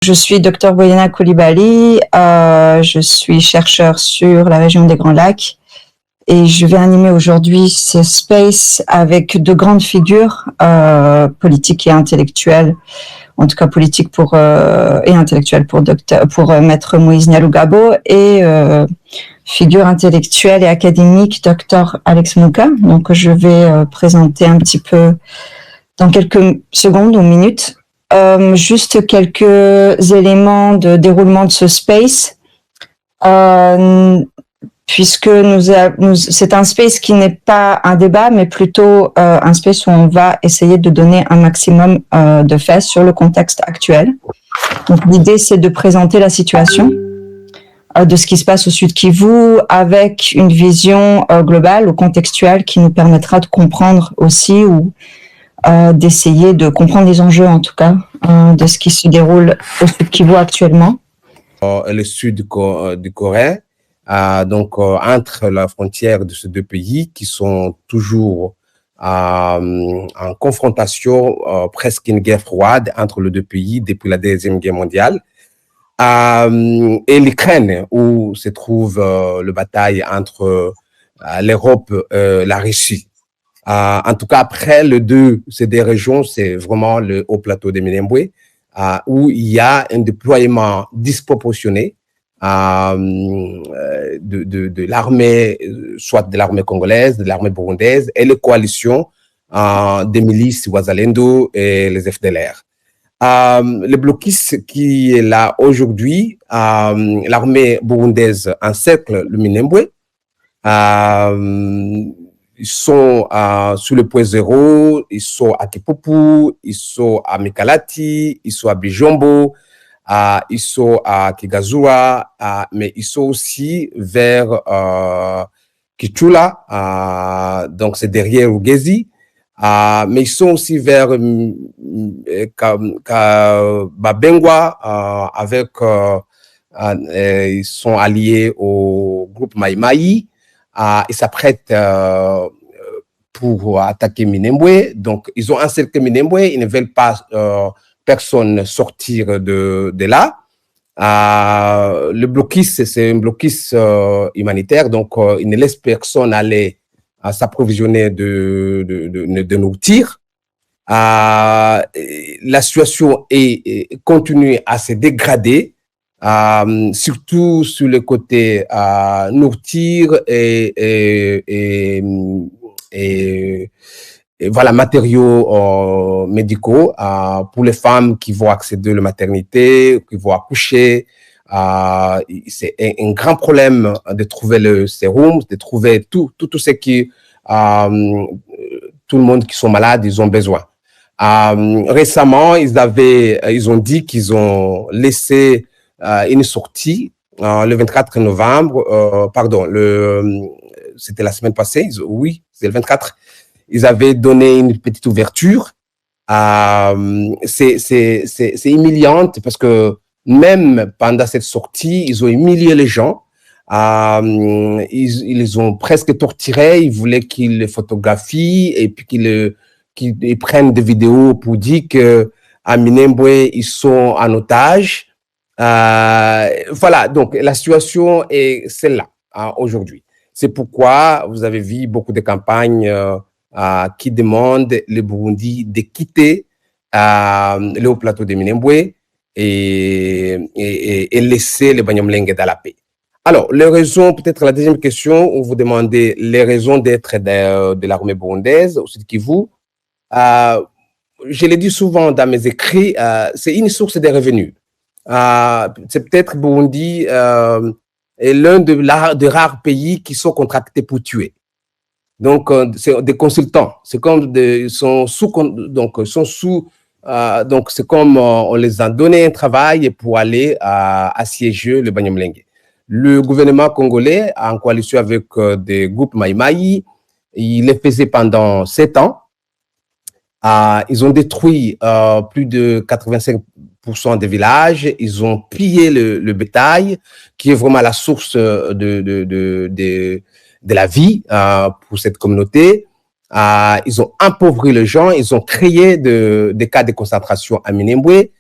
Je suis Dr Boyana Coulibaly, je suis chercheur sur la région des Grands Lacs et je vais animer aujourd'hui ce space avec de grandes figures politiques et intellectuelles, en tout cas politiques et intellectuelles pour Maître Moïse Nyalugabo et figure intellectuelle et académique Dr Alex Mouka. Donc je vais présenter un petit peu dans quelques secondes ou minutes. Juste quelques éléments de déroulement de ce space, puisque c'est un space qui n'est pas un débat, mais plutôt un space où on va essayer de donner un maximum de faits sur le contexte actuel. Donc l'idée, c'est de présenter la situation de ce qui se passe au Sud Kivu avec une vision globale ou contextuelle qui nous permettra de comprendre aussi d'essayer de comprendre les enjeux, en tout cas, de ce qui se déroule au Sud Kivu actuellement. Le sud du Corée, donc entre la frontière de ces deux pays qui sont toujours en confrontation, presque une guerre froide entre les deux pays depuis la Deuxième Guerre mondiale. Et l'Ukraine, où se trouve la bataille entre l'Europe et la Russie. En tout cas, après ces deux régions, c'est vraiment le haut plateau de Minembwe, où il y a un déploiement disproportionné de l'armée, soit de l'armée congolaise, de l'armée burundaise et les coalitions des milices Wazalendo et les FDLR. Le blocus qui est là aujourd'hui, l'armée burundaise encercle le Minembwe. Ils sont sur le point zéro, ils sont à Kipupu, ils sont à Mikalati, ils sont à Bijombo, ils sont à Kigazura, mais ils sont aussi vers Kichula, donc c'est derrière Ugezi, mais ils sont aussi vers Babengwa, avec ils sont alliés au groupe Mai Mai. Ils s'apprêtent pour attaquer Minembwe. Donc, ils ont encerclé Minembwe. Ils ne veulent pas personne sortir de là. Le blocus, c'est un blocus humanitaire. Donc, ils ne laissent personne aller s'approvisionner de nourriture. La situation continue à se dégrader. Surtout sur le côté nourriture et voilà, matériaux médicaux pour les femmes qui vont accéder à la maternité, qui vont accoucher. C'est un grand problème de trouver le sérum, de trouver tout ce qui tout le monde qui sont malades, ils ont besoin. Récemment, ils ont dit qu'ils ont laissé une sortie le 24 novembre, c'était la semaine passée, oui, c'est le 24, ils avaient donné une petite ouverture. C'est humiliant parce que même pendant cette sortie, ils ont humilié les gens. Ils les ont presque torturés, ils voulaient qu'ils les photographient et puis qu'ils prennent des vidéos pour dire qu'à Minembwe, ils sont en otage. Voilà, donc la situation est celle-là aujourd'hui. C'est pourquoi vous avez vu beaucoup de campagnes qui demandent le Burundi de quitter le haut plateau de Minembwe et laisser les Banyamulenge dans la paix. Alors, les raisons, peut-être la deuxième question, où vous demandez les raisons d'être de l'armée burundaise au Sud Kivu. Je l'ai dit souvent dans mes écrits, c'est une source de revenus. C'est peut-être Burundi est l'un des rares pays qui sont contractés pour tuer. Donc, c'est des consultants. C'est comme donc c'est comme on les a donné un travail pour aller assiéger le Banyamulenge. Le gouvernement congolais, en coalition avec des groupes Mai Mai, il les faisait pendant 7 ans. Ils ont détruit plus de 85% des villages. Ils ont pillé le bétail, qui est vraiment la source de la vie pour cette communauté. Ils ont appauvri les gens. Ils ont créé des cas de concentration à Minembwe.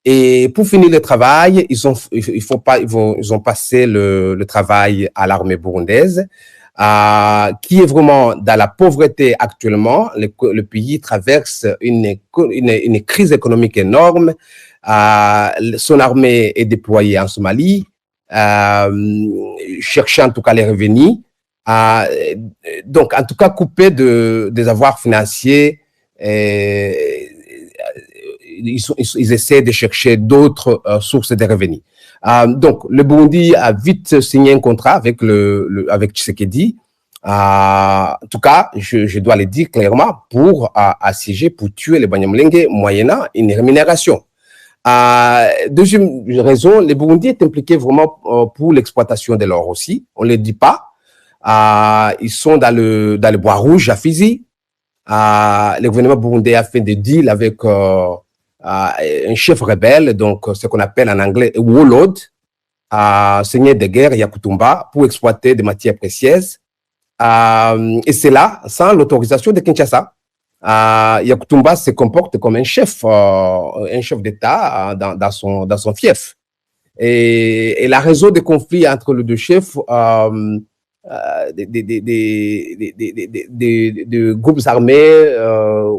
Et pour finir le travail, ils ont passé le travail à l'armée burundaise, qui est vraiment dans la pauvreté actuellement. Le pays traverse une crise économique énorme. Son armée est déployée en Somalie, cherchant en tout cas les revenus. Donc, en tout cas, coupé des avoirs financiers. Ils essaient de chercher d'autres sources de revenus. Donc, le Burundi a vite signé un contrat avec Tshisekedi. En tout cas, je dois le dire clairement, pour assiéger, pour tuer les Banyamulenge, moyennant une rémunération. Deuxième raison, le Burundi est impliqué vraiment pour l'exploitation de l'or aussi. On ne le dit pas. Ils sont dans le bois rouge à Fizi. Le gouvernement burundais a fait des deals avec un chef rebelle, donc ce qu'on appelle en anglais warlord, seigneur de guerre Yakutumba, pour exploiter des matières précieuses. Et c'est là, sans l'autorisation de Kinshasa. Yakutumba se comporte comme un chef d'État dans son fief. Et la raison des conflits entre les deux chefs, des groupes armés,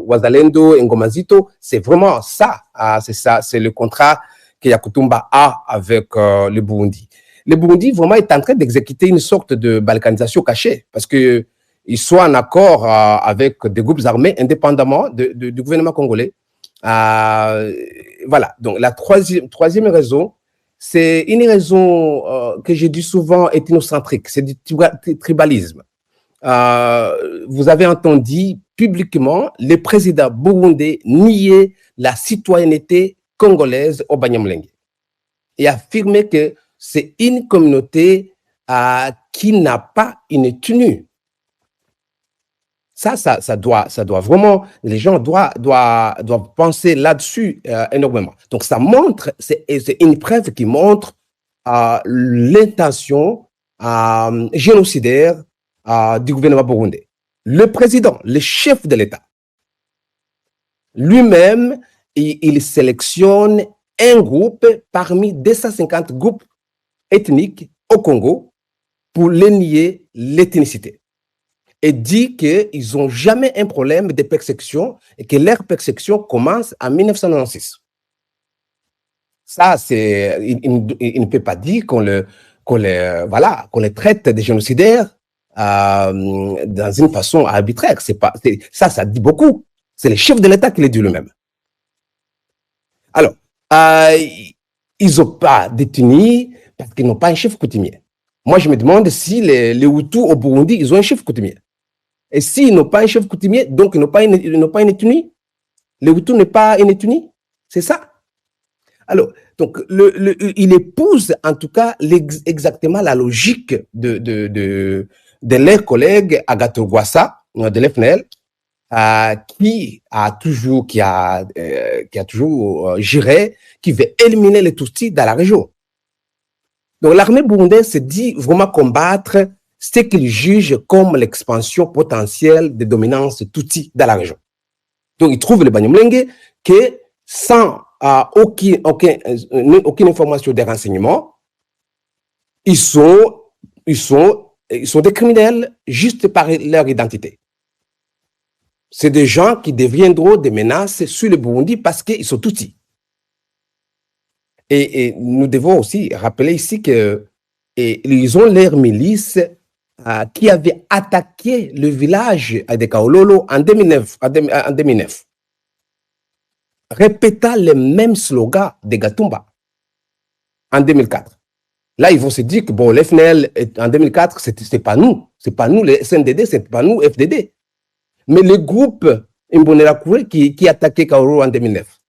Wazalendo, Ngomazito, c'est vraiment ça. C'est ça, c'est le contrat que Yakutumba a avec le Burundi. Le Burundi vraiment est en train d'exécuter une sorte de balkanisation cachée, parce que ils sont en accord avec des groupes armés indépendamment du gouvernement congolais. Voilà. Donc la troisième raison, c'est une raison que j'ai dit souvent ethnocentrique, c'est du tribalisme. Vous avez entendu publiquement le président burundais nier la citoyenneté congolaise au Banyamulenge et affirmer que c'est une communauté qui n'a pas une tenue. Ça doit vraiment, les gens doivent penser là-dessus énormément. Donc, ça montre, c'est une preuve qui montre l'intention génocidaire du gouvernement burundais. Le président, le chef de l'État, lui-même, il sélectionne un groupe parmi 250 groupes ethniques au Congo pour les nier l'ethnicité. Et dit qu'ils n'ont jamais un problème de persécution et que leur persécution commence en 1996. Ça, il ne peut pas dire qu'on les traite de génocidaires dans une façon arbitraire. Ça dit beaucoup. C'est le chef de l'État qui le dit lui-même. Alors, ils n'ont pas détenu parce qu'ils n'ont pas un chef coutumier. Moi, je me demande si les Hutus au Burundi, ils ont un chef coutumier. Et s'ils n'ont pas un chef coutumier, donc ils n'ont pas une ethnie. Le Hutu n'est pas une ethnie. C'est ça. Alors, donc, il épouse en tout cas exactement la logique de leurs collègues Agathon Rwasa, de l'FNL, qui a toujours géré, qui veut éliminer les Tutsis dans la région. Donc, l'armée burundaise se dit vraiment combattre ce qu'ils jugent comme l'expansion potentielle des dominances Tutsi dans la région. Donc, ils trouvent le Banyamulenge que sans aucune information de renseignement, ils sont des criminels juste par leur identité. C'est des gens qui deviendront des menaces sur le Burundi parce qu'ils sont Tutsis. Et nous devons aussi rappeler ici qu'ils ont leur milice qui avait attaqué le village de Kaololo en 2009, répétant les mêmes slogans de Gatumba en 2004. Là, ils vont se dire que bon, l'FNL en 2004, c'est pas nous, les SNDD, c'est pas nous, FDD. Mais le groupe Imbonerakure qui attaquait Kaololo en 2009,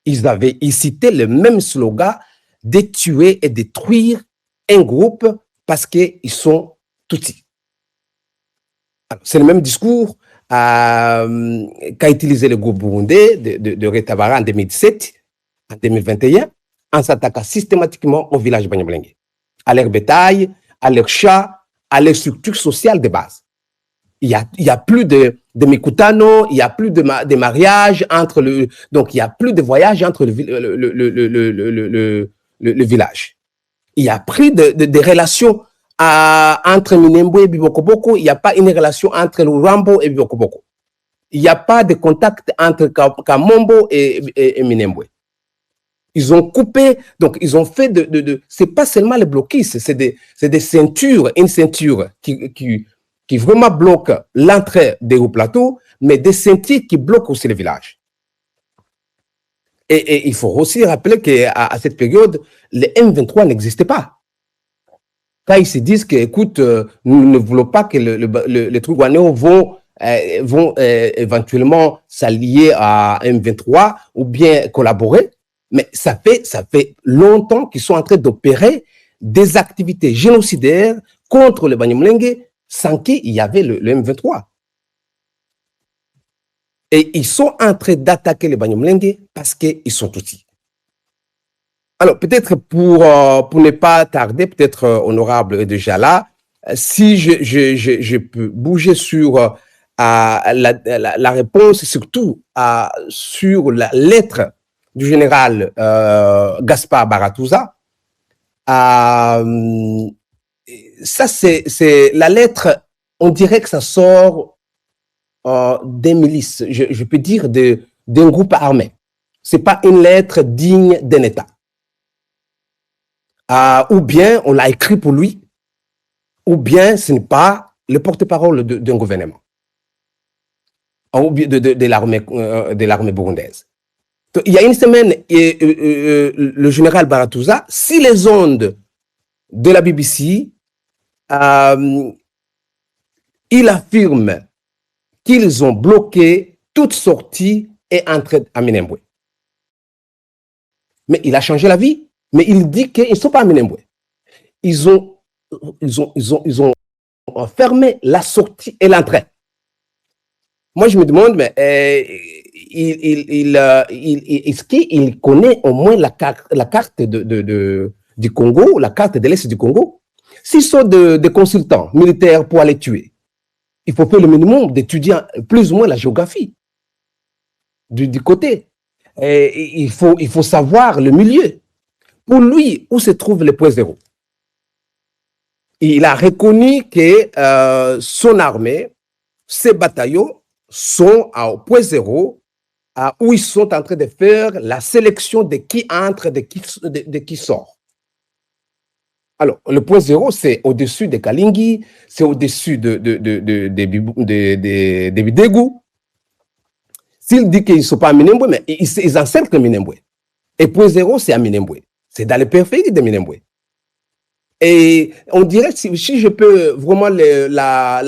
ils citaient le même slogan de tuer et détruire un groupe parce qu'ils sont Tutsis. C'est le même discours qu'a utilisé le groupe burundais de Retabara en 2017, en 2021, en s'attaquant systématiquement au village Banyamulenge, à leur bétail, à leurs chats, à leurs structures sociales de base. Il y a plus de de Mikutano, il n'y a plus de mariages entre donc il n'y a plus de voyages entre le village. Il n'y a plus de relations entre Minembwe et Bibokoboko, il n'y a pas une relation entre Lurambo et Bibokoboko. Il n'y a pas de contact entre Kamombo et Minembwe. Ils ont coupé, donc ils ont fait c'est pas seulement les blocus, c'est des ceintures, une ceinture qui vraiment bloque l'entrée des hauts plateaux, mais des ceintures qui bloquent aussi les villages. Et il faut aussi rappeler qu'à cette période, les M23 n'existaient pas. Quand ils se disent que, écoute, nous ne voulons pas que les Truguanéos vont éventuellement s'allier à M23 ou bien collaborer, mais ça fait longtemps qu'ils sont en train d'opérer des activités génocidaires contre le Banyamulenge sans qu'il y avait le M23. Et ils sont en train d'attaquer les Banyamulenge parce qu'ils sont outils. Alors, peut-être pour ne pas tarder, peut-être honorable est déjà là, si je peux bouger sur la réponse, surtout sur la lettre du général Gaspard Baratuza. Ça, c'est la lettre, on dirait que ça sort des milices, je peux dire d'un groupe armé. Ce n'est pas une lettre digne d'un État. Ou bien on l'a écrit pour lui, ou bien ce n'est pas le porte-parole d'un gouvernement, ou bien de l'armée burundaise. Donc, il y a une semaine, le général Baratuza, si les ondes de la BBC, il affirme qu'ils ont bloqué toute sortie et entrée à Minembwe. Mais il a changé la vie. Mais il dit qu'ils ne sont pas à Minembwe. Ils ont fermé la sortie et l'entrée. Moi, je me demande, mais est-ce qu'il connaît au moins la carte du Congo, la carte de l'Est du Congo? S'ils sont des consultants militaires pour aller tuer, il faut faire le minimum d'étudier plus ou moins la géographie du côté. Il faut savoir le milieu. Pour lui, où se trouve le point zéro? Il a reconnu que son armée, ses bataillons sont au point zéro, où ils sont en train de faire la sélection de qui entre, de qui sort. Alors, le point zéro, c'est au-dessus de Kalingi, c'est au-dessus de Bidegu. S'il dit qu'ils ne sont pas à Minembwe, mais ils encerclent Minembwe. Et point zéro, c'est à Minembwe. C'est dans le périphérie de Minembwe. Et on dirait, si je peux vraiment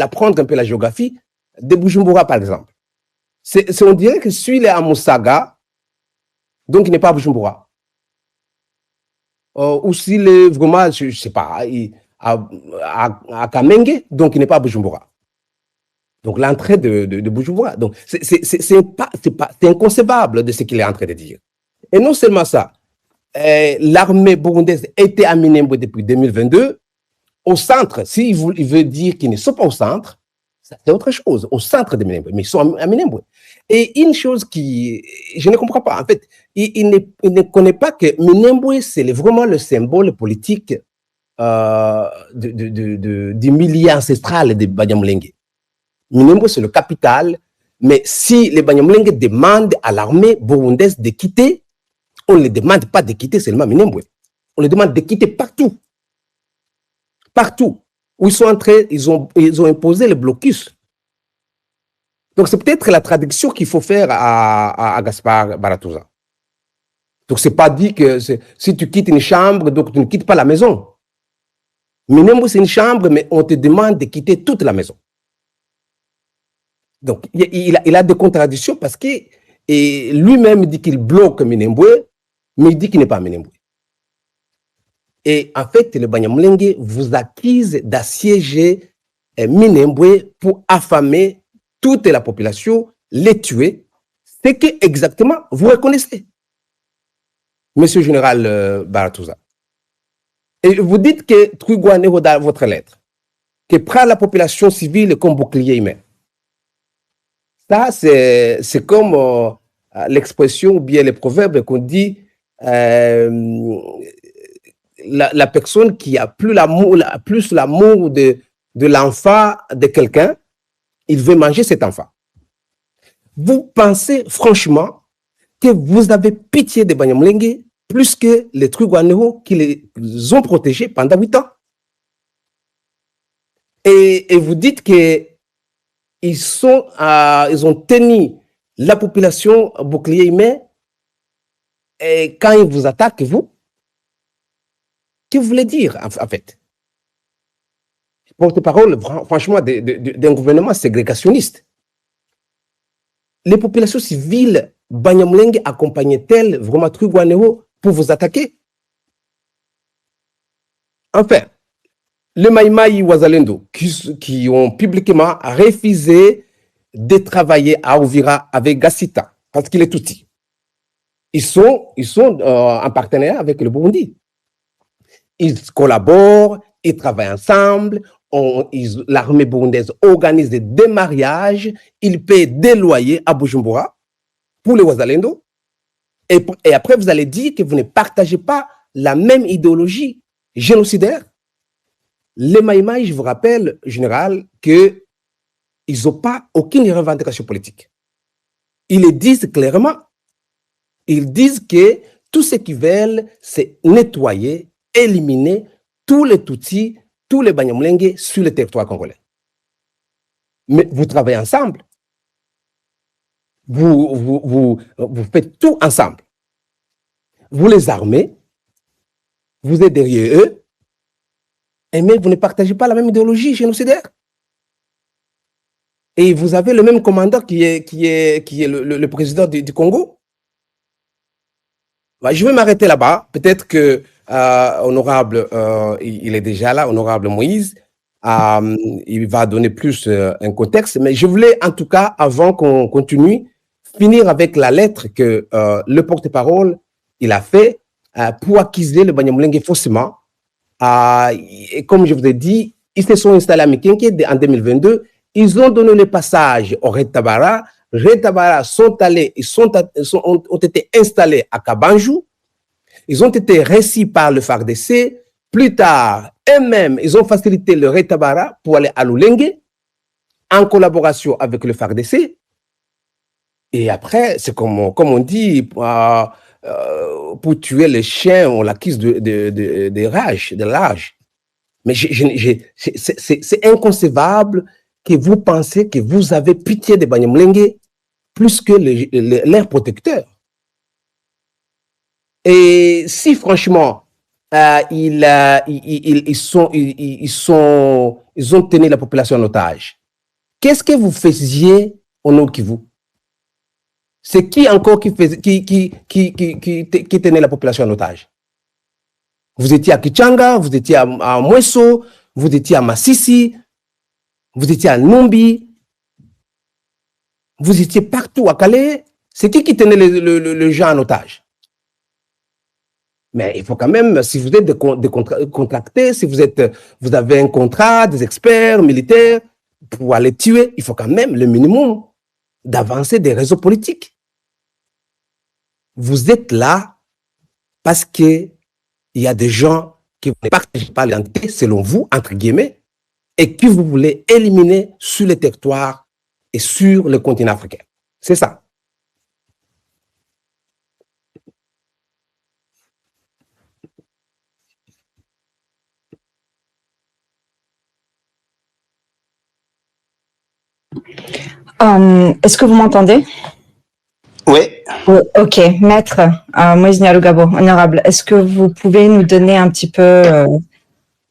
prendre un peu la géographie, de Bujumbura, par exemple. On dirait que celui-là est à Moussaga, donc il n'est pas à Bujumbura. Ou s'il est vraiment, je ne sais pas, à Kamenge, donc il n'est pas à Bujumbura. Donc l'entrée de Bujumbura. Donc c'est inconcevable de ce qu'il est en train de dire. Et non seulement ça, l'armée burundaise était à Minembwe depuis 2022. Au centre, s'il veut dire qu'ils ne sont pas au centre, c'est autre chose, au centre de Minembwe, mais ils sont à Minembwe. Et une chose je ne comprends pas, en fait, il ne connaît pas que Minembwe, c'est vraiment le symbole politique du milieu ancestral des Banyamulenge. Minembwe, c'est le capital, mais si les Banyamulenge demandent à l'armée burundaise de quitter, on ne les demande pas de quitter seulement Minembwe. On les demande de quitter partout. Partout où ils sont entrés, ils ont imposé le blocus. Donc, c'est peut-être la traduction qu'il faut faire à Gaspard Baratuza. Donc, c'est pas dit que si tu quittes une chambre, donc tu ne quittes pas la maison. Minembwe, c'est une chambre, mais on te demande de quitter toute la maison. Donc, il a des contradictions parce que lui-même dit qu'il bloque Minembwe, mais il dit qu'il n'est pas Minembwe. Et en fait, le Banyamulenge vous accuse d'assiéger Minembwe pour affamer toute la population, les tuer. C'est que exactement vous reconnaissez, Monsieur le général Baratuza. Et vous dites que Truguanéo dans votre lettre, que prend la population civile comme bouclier humain. Ça, c'est comme l'expression ou bien les proverbes qu'on dit la personne qui a plus l'amour de l'enfant de quelqu'un, il veut manger cet enfant. Vous pensez franchement que vous avez pitié des Banyamulenge plus que les Twirwaneho qui les ont protégés pendant 8 ans. Et vous dites que ils ont tenu la population bouclier humain et quand ils vous attaquent, vous, que vous voulez dire en fait? Porte-parole, franchement, d'un gouvernement ségrégationniste. Les populations civiles Banyamulenge accompagnaient-elles vraiment Twirwaneho pour vous attaquer? Enfin, les Maïmaï Wazalendo qui ont publiquement refusé de travailler à Ouvira avec Gassita parce qu'il est touti. Ils sont en partenariat avec le Burundi. Ils collaborent, ils travaillent ensemble. L'armée burundaise organise des démariages. Ils paient des loyers à Bujumbura pour les Wazalendo. Et après, vous allez dire que vous ne partagez pas la même idéologie génocidaire. Les Maïmaï, je vous rappelle, général, qu'ils n'ont pas aucune revendication politique. Ils le disent clairement. Ils disent que tout ce qu'ils veulent, c'est nettoyer, éliminer tous les Tutsis, tous les Banyamulenge sur le territoire congolais. Mais vous travaillez ensemble. Vous faites tout ensemble. Vous les armez, vous êtes derrière eux, mais vous ne partagez pas la même idéologie génocidaire. Et vous avez le même commandant qui est le président du Congo. Je vais m'arrêter là-bas. Peut-être que honorable, il est déjà là, honorable Moïse, il va donner plus un contexte. Mais je voulais en tout cas, avant qu'on continue, finir avec la lettre que le porte-parole il a fait pour accuser le Banyamulenge faussement. Et comme je vous ai dit, ils se sont installés à Mikenke en 2022. Ils ont donné le passage au Red Tabara. Red Tabara ont été installés à Kabanjou. Ils ont été reçus par le FARDC. Plus tard, eux-mêmes, ils ont facilité le Red Tabara pour aller à Lulenge en collaboration avec le FARDC. Et après, c'est comme on dit, pour tuer les chiens, on l'accuse de rage. Mais c'est inconcevable que vous pensez que vous avez pitié des Banyamulenge plus que leurs protecteurs. Et si franchement, ils ont tenu la population en otage, qu'est-ce que vous faisiez au Nord Kivu? C'est qui encore qui tenait la population en otage? Vous étiez à Kichanga, vous étiez à Mweso, vous étiez à Massissi, vous étiez à Numbi, vous étiez partout à Calais. C'est qui tenait les gens en otage? Mais il faut quand même, si vous êtes contracté, si vous avez un contrat, des experts militaires, pour aller tuer, il faut quand même le minimum d'avancer des réseaux politiques. Vous êtes là parce qu'il y a des gens qui ne partagent pas l'identité, selon vous, entre guillemets, et que vous voulez éliminer sur le territoire et sur le continent africain. C'est ça. Est-ce que vous m'entendez? Oui. Ok, maître Moïse Nyalugabo, honorable, est-ce que vous pouvez nous donner un petit peu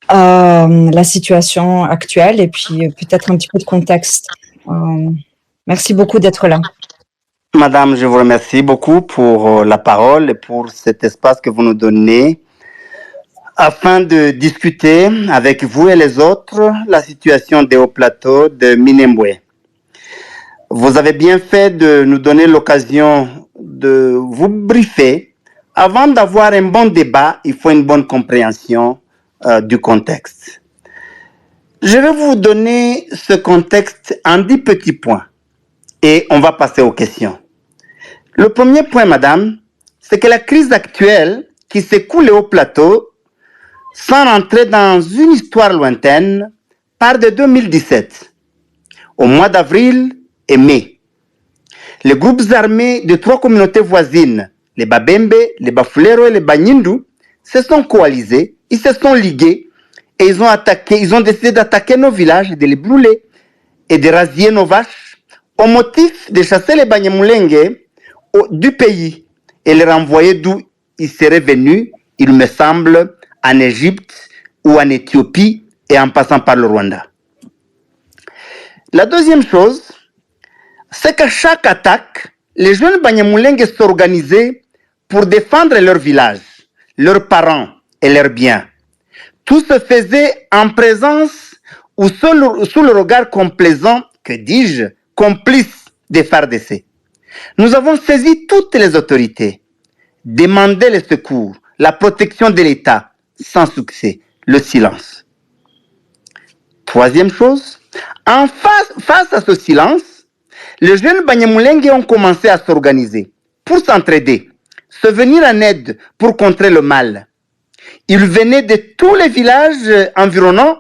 la situation actuelle et puis peut-être un petit peu de contexte? Merci beaucoup d'être là. Madame, je vous remercie beaucoup pour la parole et pour cet espace que vous nous donnez afin de discuter avec vous et les autres la situation des hauts plateaux de Minembwe. Vous avez bien fait de nous donner l'occasion de vous briefer. Avant d'avoir un bon débat, il faut une bonne compréhension du contexte. Je vais vous donner ce contexte en 10 petits points. et on va passer aux questions. Le premier point, madame, c'est que la crise actuelle qui s'écoule au plateau, sans rentrer dans une histoire lointaine, part de 2017, au mois d'avril et mai. Les groupes armés de 3 communautés voisines, les Babembe, les Bafulero et les Banyindu, se sont coalisés, ils se sont ligués et ils ont décidé d'attaquer nos villages, de les brûler et de rasier nos vaches au motif de chasser les Banyamulenge du pays et les renvoyer d'où ils seraient venus, il me semble, en Égypte ou en Éthiopie et en passant par le Rwanda. La deuxième chose, c'est qu'à chaque attaque, les jeunes Banyamulenge s'organisaient pour défendre leur village, leurs parents et leurs biens. Tout se faisait en présence ou sous le regard complaisant, que dis-je, complice des FARDC. Nous avons saisi toutes les autorités, demandé le secours, la protection de l'État, sans succès, le silence. Troisième chose, face à ce silence, les jeunes Banyamulenge ont commencé à s'organiser pour s'entraider, se venir en aide pour contrer le mal. Ils venaient de tous les villages environnants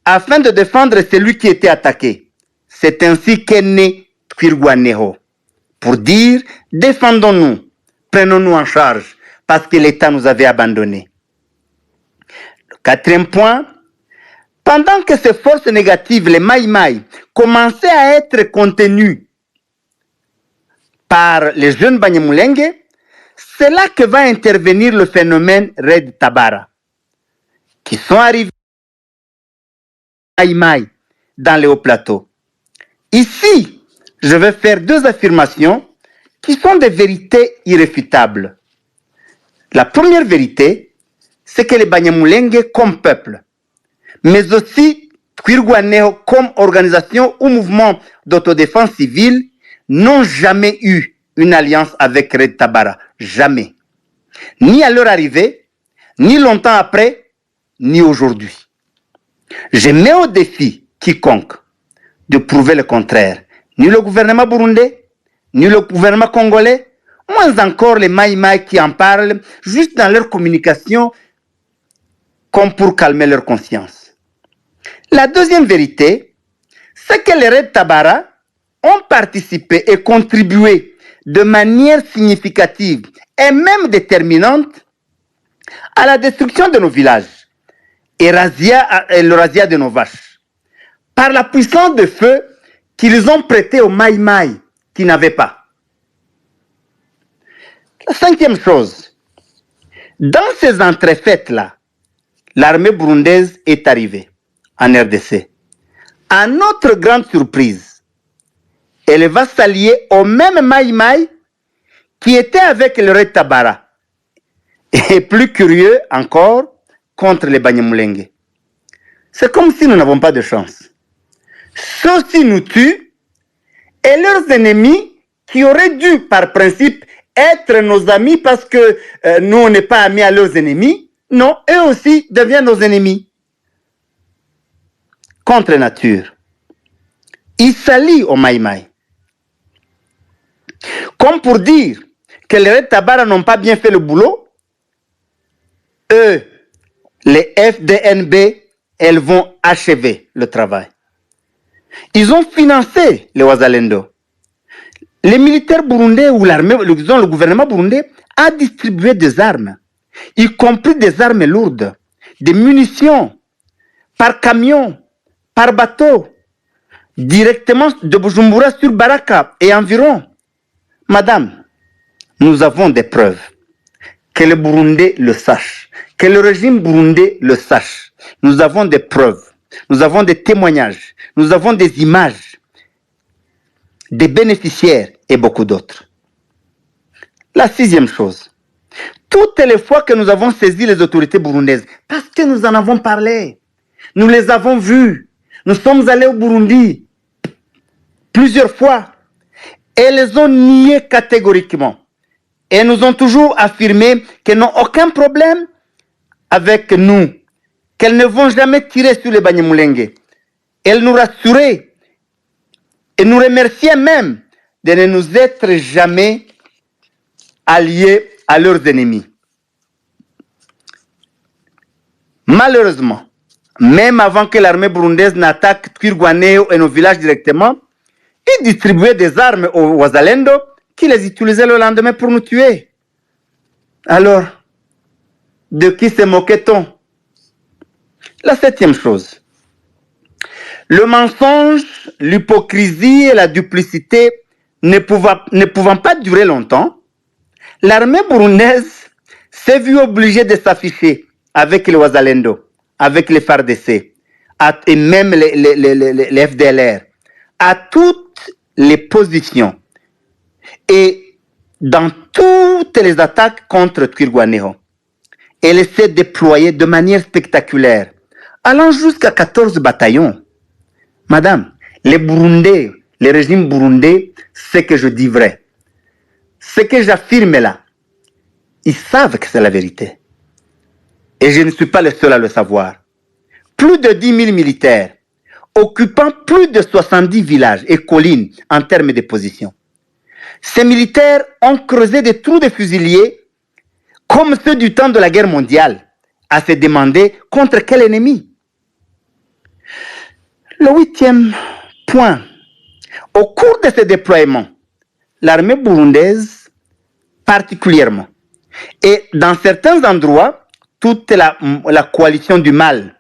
afin de défendre celui qui était attaqué. C'est ainsi qu'est né Twirwaneho, pour dire « défendons-nous, prenons-nous en charge, parce que l'État nous avait abandonnés ». Le quatrième point, pendant que ces forces négatives, les Maïmaï, commençaient à être contenues par les jeunes Banyamulenge, c'est là que va intervenir le phénomène Red Tabara, qui sont arrivés Maïmaï dans les hauts plateaux. Ici, je vais faire 2 affirmations qui sont des vérités irréfutables. La première vérité, c'est que les Banyamulenge comme peuple, mais aussi Twirwaneho comme organisation ou mouvement d'autodéfense civile, n'ont jamais eu une alliance avec Red Tabara. Jamais. Ni à leur arrivée, ni longtemps après, ni aujourd'hui. Je mets au défi quiconque de prouver le contraire. Ni le gouvernement burundais, ni le gouvernement congolais, moins encore les Maïmaï qui en parlent juste dans leur communication comme pour calmer leur conscience. La deuxième vérité, c'est que les Red Tabara ont participé et contribué de manière significative et même déterminante à la destruction de nos villages et le razzia de nos vaches, par la puissance de feu qu'ils ont prêtée aux Maïmaï qui n'avaient pas. La cinquième chose, dans ces entrefaites-là, l'armée burundaise est arrivée en RDC. À notre grande surprise, elle va s'allier au même Maïmaï qui était avec le Red Tabara. Et plus curieux encore, contre les Banyamulenge. C'est comme si nous n'avons pas de chance. Ceux-ci nous tuent et leurs ennemis, qui auraient dû par principe être nos amis parce que nous on n'est pas amis à leurs ennemis, non, eux aussi deviennent nos ennemis. Contre nature. Ils s'allient au Maïmaï. Comme pour dire que les Red Tabara n'ont pas bien fait le boulot, eux, les FDNB, elles vont achever le travail. Ils ont financé les Wazalendo. Les militaires burundais ou l'armée, disons le gouvernement burundais, a distribué des armes, y compris des armes lourdes, des munitions, par camion, par bateau, directement de Bujumbura sur Baraka et environ. Madame, nous avons des preuves. Que le Burundais le sache. Que le régime burundais le sache. Nous avons des preuves. Nous avons des témoignages. Nous avons des images. Des bénéficiaires et beaucoup d'autres. La sixième chose. Toutes les fois que nous avons saisi les autorités burundaises, parce que nous en avons parlé, nous les avons vus, nous sommes allés au Burundi plusieurs fois, et elles ont nié catégoriquement. Et nous ont toujours affirmé qu'elles n'ont aucun problème avec nous, qu'elles ne vont jamais tirer sur les Banyamulenge. Elles nous rassuraient et nous remerciaient même de ne nous être jamais alliés à leurs ennemis. Malheureusement, même avant que l'armée burundaise n'attaque Twirwaneho et nos villages directement, ils distribuaient des armes aux Wazalendo qui les utilisaient le lendemain pour nous tuer. Alors, de qui se moquait-on? La septième chose. Le mensonge, l'hypocrisie et la duplicité ne pouvant pas durer longtemps, l'armée burundaise s'est vue obligée de s'afficher avec les Wazalendo, avec les FARDC et même les FDLR, à toutes les positions et dans toutes les attaques contre Twirwaneho. Elle s'est déployée de manière spectaculaire, allant jusqu'à 14 bataillons. Madame, les Burundais, le régime burundais, ce que je dis vrai, ce que j'affirme là, ils savent que c'est la vérité. Et je ne suis pas le seul à le savoir. Plus de 10 000 militaires, occupant plus de 70 villages et collines en termes de position. Ces militaires ont creusé des trous de fusiliers comme ceux du temps de la guerre mondiale, à se demander contre quel ennemi. Le huitième point, au cours de ce déploiement, l'armée burundaise particulièrement, et dans certains endroits, toute la coalition du mal,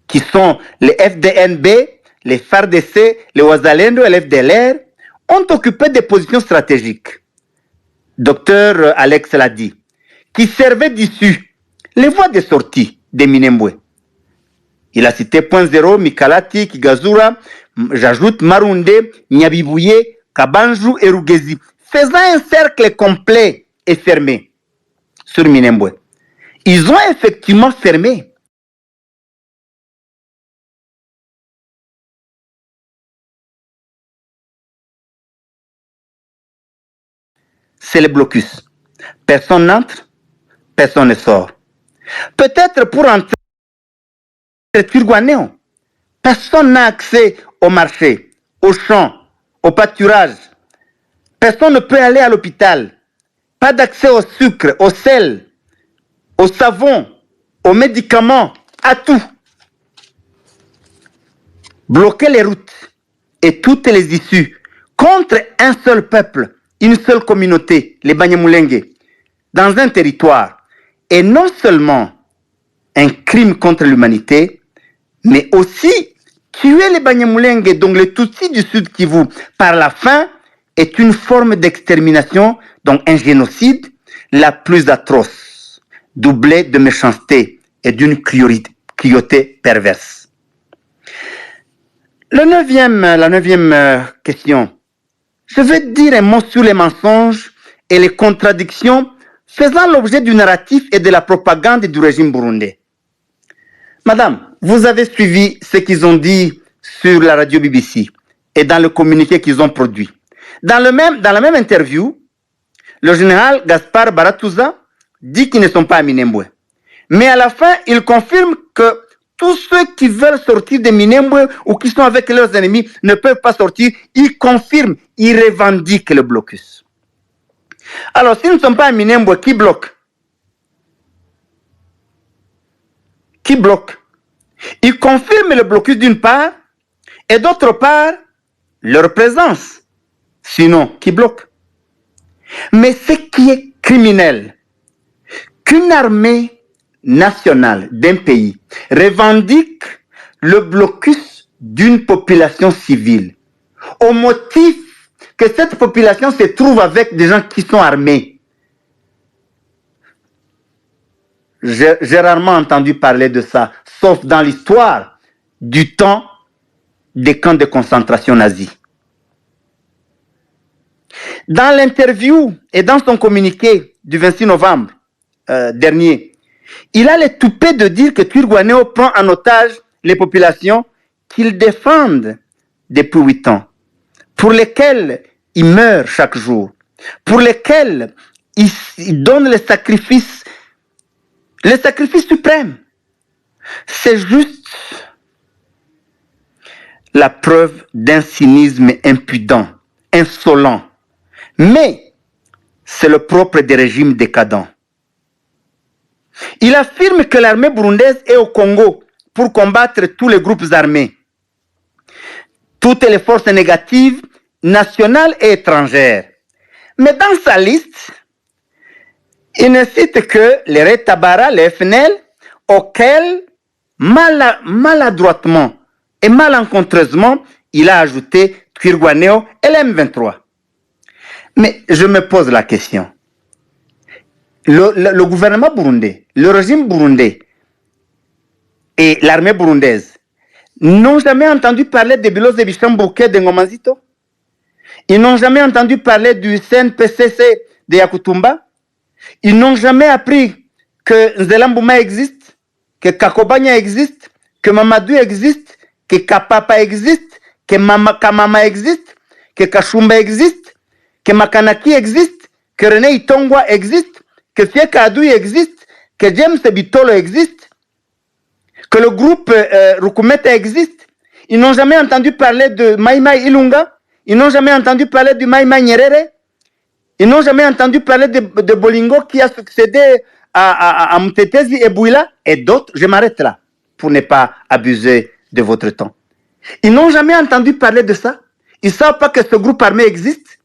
qui sont les FDNB, les FARDC, les Wazalendo et les FDLR, ont occupé des positions stratégiques. Docteur Alex l'a dit, qui servaient d'issue, les voies de sortie des Minembwe. Il a cité Point Zéro, Mikalati, Kigazura, j'ajoute Marunde, Nyabibouye, Kabanju et Rugezi, faisant un cercle complet et fermé sur Minembwe. Ils ont effectivement fermé. C'est le blocus. Personne n'entre, personne ne sort. Peut-être pour entrer Twirwaneho, personne n'a accès au marché, aux champs, au pâturage. Personne ne peut aller à l'hôpital. Pas d'accès au sucre, au sel, au savon, aux médicaments, à tout. Bloquer les routes et toutes les issues contre un seul peuple, une seule communauté, les Banyamulenge, dans un territoire, est non seulement un crime contre l'humanité, mais aussi tuer les Banyamulenge, donc les Tutsis du Sud Kivu, par la faim, est une forme d'extermination, donc un génocide, la plus atroce, doublée de méchanceté et d'une cruauté perverse. La neuvième question. Je vais dire un mot sur les mensonges et les contradictions faisant l'objet du narratif et de la propagande du régime burundais. Madame, vous avez suivi ce qu'ils ont dit sur la radio BBC et dans le communiqué qu'ils ont produit. Dans la même interview, le général Gaspard Baratuza dit qu'ils ne sont pas à Minembwe. Mais à la fin, il confirme que tous ceux qui veulent sortir de Minembwe ou qui sont avec leurs ennemis ne peuvent pas sortir. Il confirme, il revendique le blocus. Alors, s'ils ne sont pas à Minembwe, qui bloque? Qui bloque? Il confirme le blocus d'une part et d'autre part, leur présence. Sinon, qui bloque? Mais ce qui est criminel, qu'une armée nationale d'un pays revendique le blocus d'une population civile au motif que cette population se trouve avec des gens qui sont armés. J'ai rarement entendu parler de ça, sauf dans l'histoire du temps des camps de concentration nazis. Dans l'interview et dans son communiqué du 26 novembre dernier, il a le toupet de dire que Twirwaneho prend en otage les populations qu'il défend depuis 8 ans, pour lesquelles il meurt chaque jour, pour lesquelles il donne le sacrifice suprême. C'est juste la preuve d'un cynisme impudent, insolent, Mais c'est le propre des régimes décadents. Il affirme que l'armée burundaise est au Congo pour combattre tous les groupes armés, toutes les forces négatives, nationales et étrangères. Mais dans sa liste, il ne cite que les Red Tabara, les FNL, auxquels maladroitement et malencontreusement, il a ajouté Twirwaneho et l'M23. Mais je me pose la question. Le gouvernement burundais, le régime burundais et l'armée burundaise n'ont jamais entendu parler de Biloze Bishambuke de Ngomazito. Ils n'ont jamais entendu parler du CNPCC de Yakutumba. Ils n'ont jamais appris que Nzelambouma existe, que Kakobanya existe, que Mamadou existe, que Kapapa existe, que Kamama existe, que Kashumba existe, que Makanaki existe, que René Itongwa existe, que Fieka Adouy existe, que James Bitolo existe, que le groupe Rukumeta existe. Ils n'ont jamais entendu parler de Maïmaï Ilunga. Ils n'ont jamais entendu parler du Maïmaï Nyerere. Ils n'ont jamais entendu parler de Bolingo qui a succédé à Mtetezi et Bouila et d'autres. Je m'arrête là pour ne pas abuser de votre temps. Ils n'ont jamais entendu parler de ça. Ils ne savent pas que ce groupe armé existe.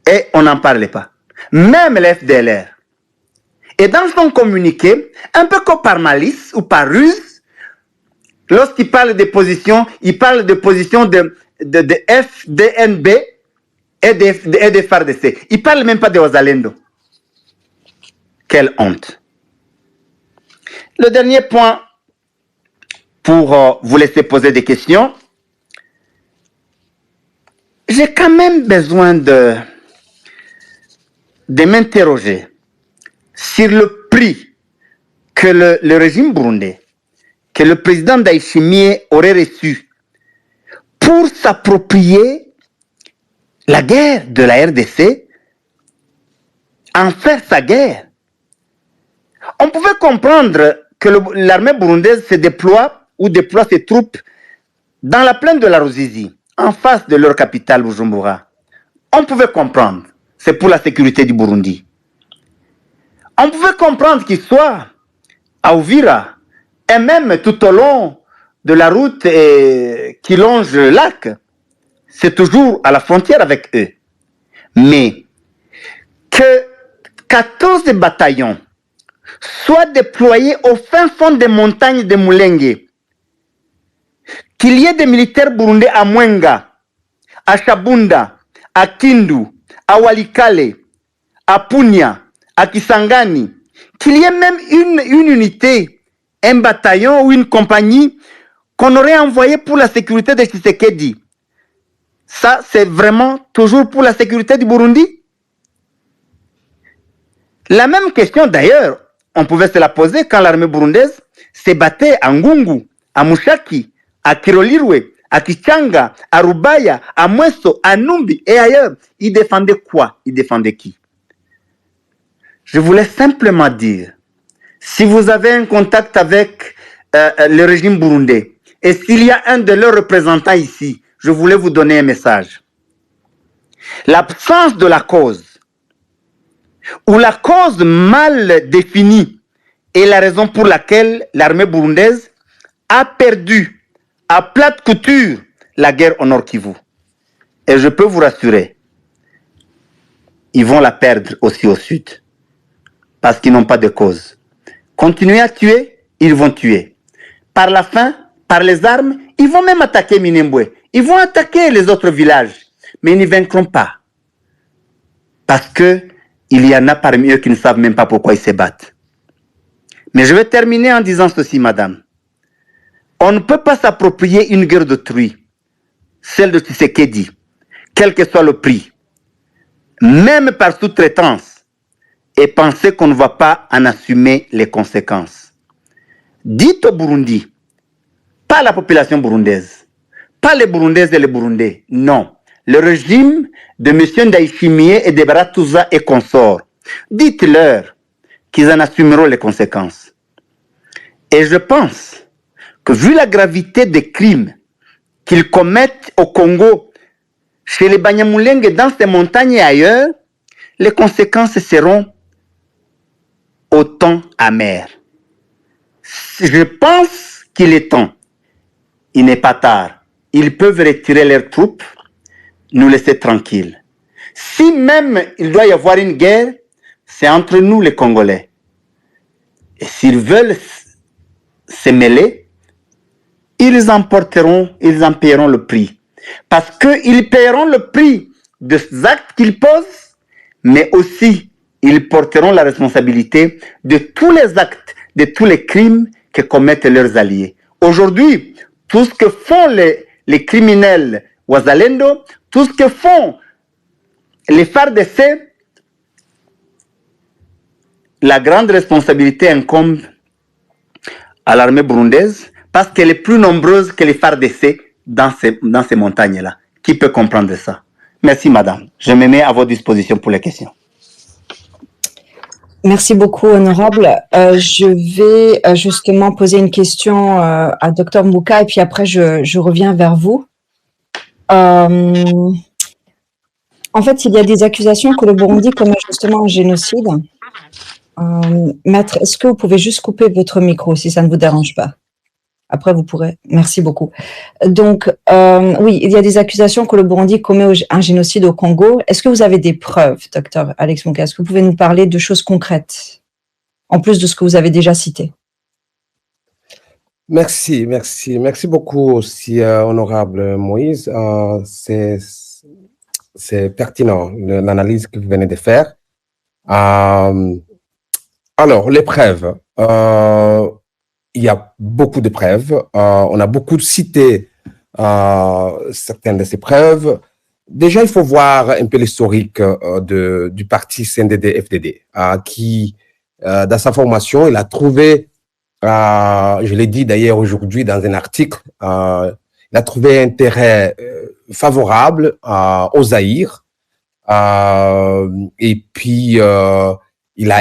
Et on n'en parlait pas. Même l'FDLR. Et dans son communiqué, un peu comme par malice ou par ruse, lorsqu'il parle des positions, il parle de positions de FDNB et de FARDC. Il ne parle même pas de Ozalendo. Quelle honte. Le dernier point, pour vous laisser poser des questions, j'ai quand même besoin de m'interroger sur le prix que le régime burundais, que le président Ndayishimiye aurait reçu pour s'approprier la guerre de la RDC, en faire sa guerre. On pouvait comprendre que l'armée burundaise se déploie ou déploie ses troupes dans la plaine de la Ruzizi, en face de leur capitale Bujumbura. On pouvait comprendre. C'est pour la sécurité du Burundi. On pouvait comprendre qu'ils soient à Uvira et même tout au long de la route qui longe le lac. C'est toujours à la frontière avec eux. Mais que 14 bataillons soient déployés au fin fond des montagnes de Mulenge, qu'il y ait des militaires burundais à Mwenga, à Shabunda, à Kindu, à Walikale, à Punya, à Kisangani, qu'il y ait même une unité, un bataillon ou une compagnie qu'on aurait envoyé pour la sécurité de Tshisekedi. Ça, c'est vraiment toujours pour la sécurité du Burundi? La même question d'ailleurs, on pouvait se la poser quand l'armée burundaise se battait à Ngungu, à Mushaki, à Kirolirwe, à Kichanga, à Rubaya, à Mweso, à Numbi et ailleurs. Ils défendaient quoi? Ils défendaient qui? Je voulais simplement dire, si vous avez un contact avec le régime burundais, et s'il y a un de leurs représentants ici, je voulais vous donner un message. L'absence de la cause, ou la cause mal définie, est la raison pour laquelle l'armée burundaise a perdu à plate couture la guerre au Nord Kivu. Et je peux vous rassurer, ils vont la perdre aussi au Sud. Parce qu'ils n'ont pas de cause. Continuez à tuer, ils vont tuer. Par la faim, par les armes, ils vont même attaquer Minembwe. Ils vont attaquer les autres villages. Mais ils ne vaincront pas. Parce que il y en a parmi eux qui ne savent même pas pourquoi ils se battent. Mais je vais terminer en disant ceci, madame. On ne peut pas s'approprier une guerre d'autrui, celle de Tshisekedi, quel que soit le prix, même par sous-traitance, et penser qu'on ne va pas en assumer les conséquences. Dites au Burundi, pas la population burundaise, pas les Burundaises et les Burundais, non. Le régime de M. Ndayishimiye et de Baratuza et consorts. Dites-leur qu'ils en assumeront les conséquences. Et je pense que vu la gravité des crimes qu'ils commettent au Congo, chez les Banyamulenge, dans ces montagnes et ailleurs, les conséquences seront autant amères. Je pense qu'il est temps. Il n'est pas tard. Ils peuvent retirer leurs troupes, nous laisser tranquilles. Si même il doit y avoir une guerre, c'est entre nous les Congolais. Et s'ils veulent se mêler, ils en paieront le prix. Parce qu'ils paieront le prix des actes qu'ils posent, mais aussi ils porteront la responsabilité de tous les actes, de tous les crimes que commettent leurs alliés. Aujourd'hui, tout ce que font les criminels Ouazalendo, tout ce que font les FARDC, la grande responsabilité incombe à l'armée burundaise parce qu'elle est plus nombreuse que les FARDC dans ces montagnes-là. Qui peut comprendre ça? Merci, madame. Je me mets à votre disposition pour les questions. Merci beaucoup, honorable. Je vais justement poser une question à Dr Mbouka et puis après, je reviens vers vous. En fait, il y a des accusations que le Burundi commet justement un génocide. Maître, est-ce que vous pouvez juste couper votre micro si ça ne vous dérange pas? Après, vous pourrez. Merci beaucoup. Donc, oui, il y a des accusations que le Burundi commet un génocide au Congo. Est-ce que vous avez des preuves, docteur Alex Mbouka? Est-ce que vous pouvez nous parler de choses concrètes, en plus de ce que vous avez déjà cité? Merci beaucoup aussi, honorable Moïse. C'est pertinent, l'analyse que vous venez de faire. Alors, les preuves. Il y a beaucoup de preuves. On a beaucoup cité certaines de ces preuves. Déjà, il faut voir un peu l'historique du parti CNDD-FDD, qui, dans sa formation, il a trouvé, je l'ai dit d'ailleurs aujourd'hui dans un article, il a trouvé intérêt favorable au Zaïre, et puis il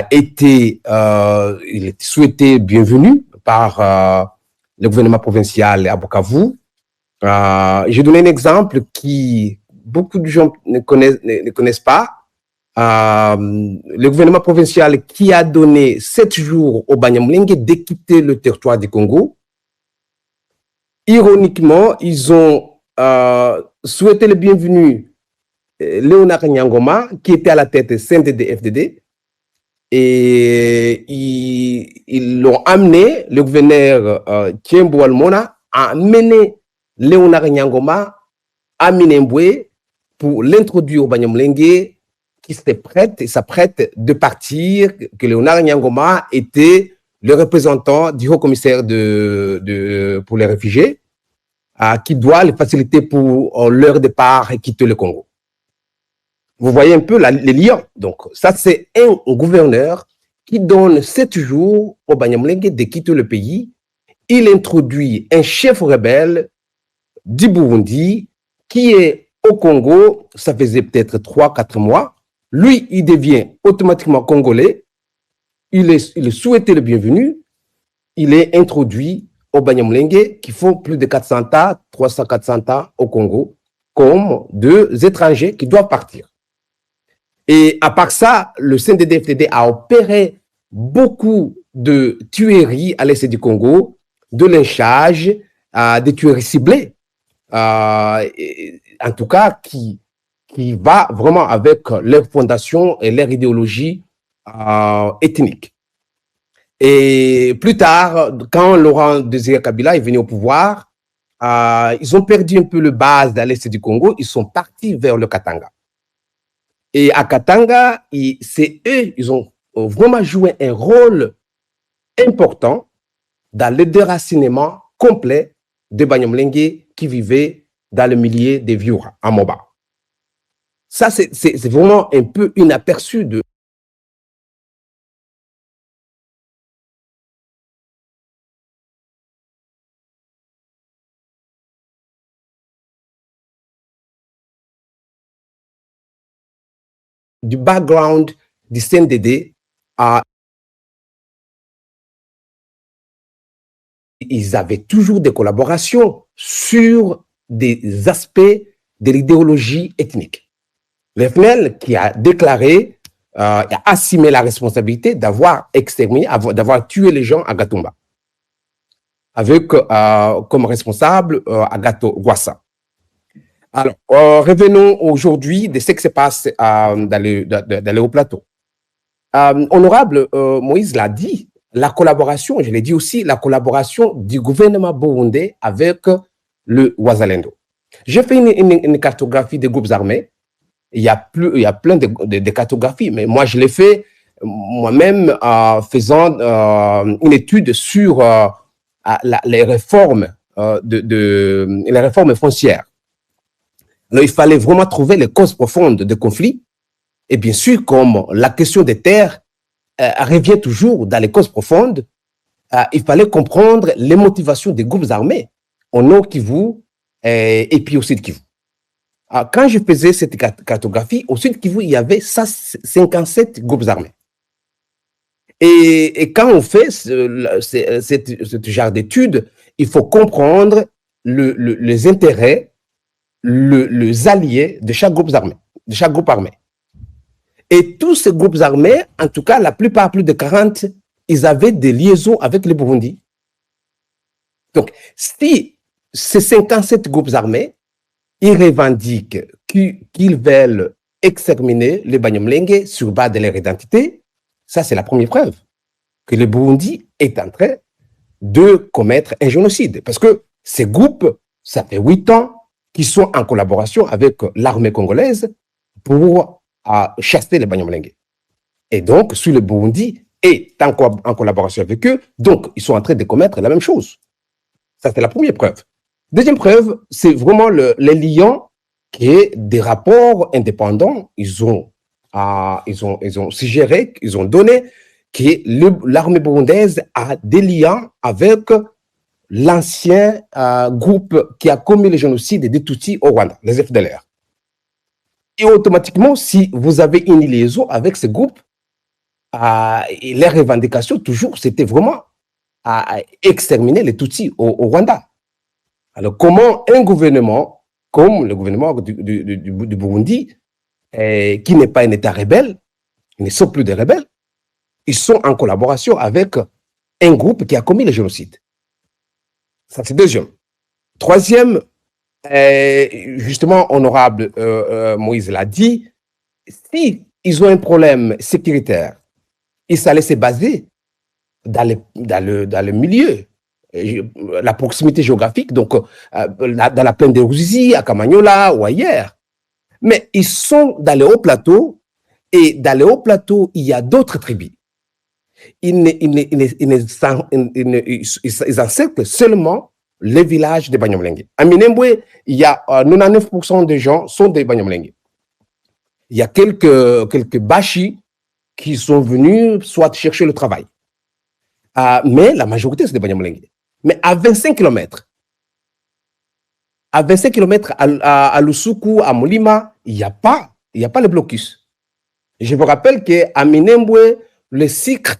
est souhaité bienvenu par le gouvernement provincial à Bukavu. J'ai donné un exemple qui beaucoup de gens ne connaissent pas. Le gouvernement provincial qui a donné 7 jours aux Banyamulenge de quitter le territoire du Congo. Ironiquement, ils ont souhaité le bienvenu Léonard Nyangoma, qui était à la tête de CNDD-FDD, et ils l'ont amené, le gouverneur Thiembo Almona a amené Léonard Nyangoma à Minembwe pour l'introduire au Banyamulenge, qui s'apprête de partir, que Léonard Nyangoma était le représentant du haut-commissaire pour les réfugiés, qui doit les faciliter pour leur départ et quitter le Congo. Vous voyez un peu les liens. Donc, ça, c'est un gouverneur qui donne 7 jours au Banyamulenge de quitter le pays. Il introduit un chef rebelle du Burundi qui est au Congo, ça faisait peut-être 3-4 mois. Lui, il devient automatiquement congolais. Il est souhaité le bienvenu. Il est introduit au Banyamulenge qui font plus de 400 ans, 300-400 ans au Congo, comme 2 étrangers qui doivent partir. Et à part ça, le CNDD-FDD a opéré beaucoup de tueries à l'est du Congo, de lynchage, des tueries ciblées, en tout cas qui va vraiment avec leur fondation et leur idéologie ethnique. Et plus tard, quand Laurent Désiré Kabila est venu au pouvoir, ils ont perdu un peu le base à l'est du Congo, ils sont partis vers le Katanga. Et à Katanga, c'est eux, ils ont vraiment joué un rôle important dans le déracinement complet de Banyamulenge qui vivaient dans le milieu des Viura, à Moba. Ça, c'est vraiment un peu inaperçu de du background du CNDD. Ils avaient toujours des collaborations sur des aspects de l'idéologie ethnique. Le FNL qui a déclaré, a assumé la responsabilité d'avoir exterminé, d'avoir tué les gens à Gatumba, avec comme responsable Agato Gwassa. Alors, revenons aujourd'hui de ce qui se passe dans le haut-plateau. Honorable Moïse l'a dit, la collaboration, je l'ai dit aussi, la collaboration du gouvernement burundais avec le Wazalendo. J'ai fait une cartographie des groupes armés. Il y a plein de cartographies, mais moi, je l'ai fait moi-même faisant une étude sur les réformes, les réformes foncières. Alors, il fallait vraiment trouver les causes profondes des conflits. Et bien sûr, comme la question des terres revient toujours dans les causes profondes, il fallait comprendre les motivations des groupes armés au Nord Kivu et puis au Sud Kivu. Quand je faisais cette cartographie, au Sud Kivu, il y avait 57 groupes armés. Et quand on fait ce genre d'études, il faut comprendre les intérêts, les alliés de chaque groupe armé. Et tous ces groupes armés, en tout cas, la plupart, plus de 40, ils avaient des liaisons avec le Burundi. Donc, si ces 57 groupes armés, ils revendiquent qu'ils veulent exterminer les Banyamulenge sur base de leur identité, ça c'est la première preuve que le Burundi est en train de commettre un génocide. Parce que ces groupes, ça fait 8 ans qu'ils sont en collaboration avec l'armée congolaise pour chasser les Banyamulenge. Et donc, si le Burundi est en collaboration avec eux, donc ils sont en train de commettre la même chose. Ça c'est la première preuve. Deuxième preuve, c'est vraiment les liens qui est des rapports indépendants. Ils ont suggéré, ils ont donné que l'armée burundaise a des liens avec l'ancien groupe qui a commis le génocide des Tutsis au Rwanda, les FDLR. Et automatiquement, si vous avez une liaison avec ce groupe, les revendications, toujours, c'était vraiment à exterminer les Tutsis au Rwanda. Alors, comment un gouvernement, comme le gouvernement du Burundi, qui n'est pas un État rebelle, ils ne sont plus des rebelles, ils sont en collaboration avec un groupe qui a commis le génocide. Ça, c'est deuxième. Troisième, justement, honorable Moïse l'a dit, si ils ont un problème sécuritaire, ils allaient se baser dans le milieu, la proximité géographique, donc dans la plaine de Ruzizi, à Kamanyola ou ailleurs. Mais ils sont dans les hauts plateaux, et dans les hauts plateaux, il y a d'autres tribus. Ils encerclent seulement les villages des Banyamulenge. À Minembwe, il y a 99% des gens sont des Banyamulenge. Il y a quelques Bashi qui sont venus soit chercher le travail. Mais la majorité, c'est des Banyamulenge. Mais à 25 km, à Lusuku, à Molima, il n'y a pas le blocus. Je vous rappelle qu'à Minembwe, le sucre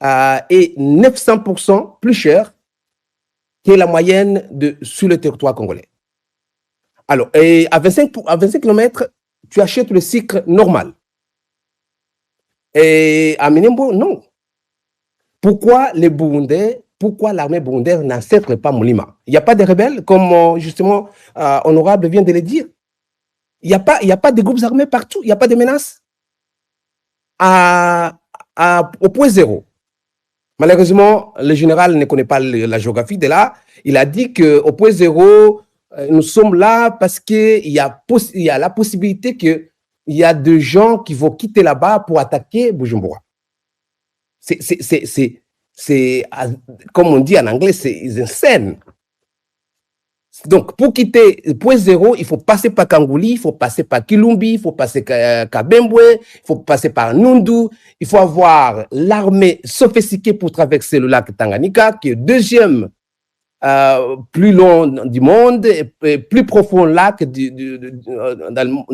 est 900% plus cher que la moyenne sur le territoire congolais. Alors, et à 25 km, tu achètes le sucre normal. Et à Minembwe, non. Pourquoi l'armée burundaise n'encercle pas Molima? Il n'y a pas de rebelles, comme justement Honorable vient de le dire. Il n'y a pas de groupes armés partout, il n'y a pas de menaces. Au point zéro. Malheureusement, le général ne connaît pas la géographie de là. Il a dit qu'au point zéro, nous sommes là parce qu'il y a la possibilité qu'il y a des gens qui vont quitter là-bas pour attaquer Bujumbura. C'est, comme on dit en anglais, c'est insane. Donc, pour quitter point zéro, il faut passer par Kangouli, il faut passer par Kilumbi, il faut passer par Kabembwe, il faut passer par Nundu, il faut avoir l'armée sophistiquée pour traverser le lac Tanganyika, qui est le deuxième plus long du monde, et plus profond lac du